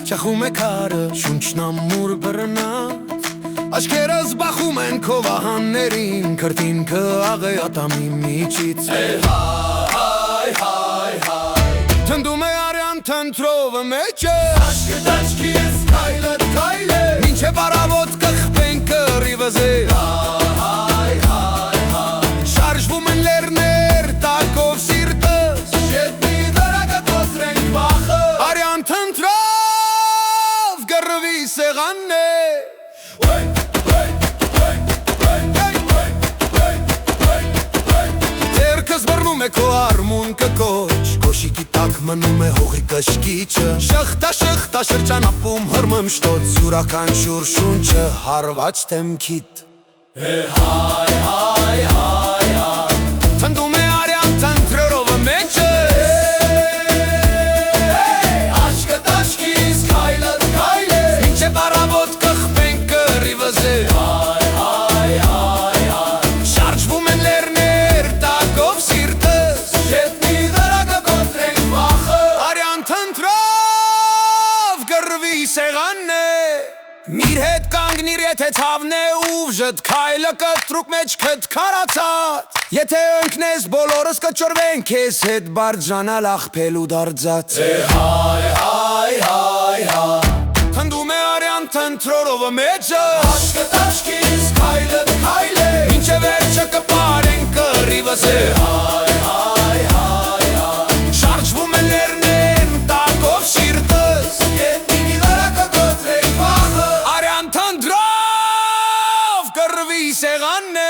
Չախում է քարը, շունչն ամուր բռնած Աչքերս բախում են քո վահաններին Քրտինքը աղեատամի միջից Հայ, Թնդում է արյան թնտրովը մեջը Աշկդ աչքի ես քայլդ քայլ է Մինչև առավոտ կխպեն կռիվս է Շարժվում են լերներ տակով սիրտս Շետնի դրակը կոտրենք վախը Արյան թնտրով գռվի սեղանն է Ձերքս բռնում է քո արմունկը կոչ Կոշիկի տակ մնում է հողի կշկիչը Շղթա շրջանապում հրմեմ շտոց Յուրաքանչյուր շունչը հարված դեմքիդ Հայ Թնդում է արյան թնտրորովը մեջը Աշկդ աչքիս քայլդ քայլ է Մինչև առավոտ կխպենք կռիվս է Շարժվում են լերներ տակով սիրտս Շետնի դրակը կոտրենք վախը Արյան թնտրով գռվի սեղանն է Միր հետ կանգնիր եթե ցավն է ուժդ Քայլը կտրուկ մեջքդ քարացած Եթե ընկնես բոլորս կճորվեն քեզ հետ Բարձրանալ աղբելու դարձած Հայ Թնդում է արյան թնտրորովը մեջը Աշկդ աչքիս քայլդ քայլ է Մինչև վերջը կպարենք կռիվս է Շարժվում են լերներ տակով սիրտս Ետնի դրակը կոտրենք վախը Արյան թնտրով կռվի սեղանն է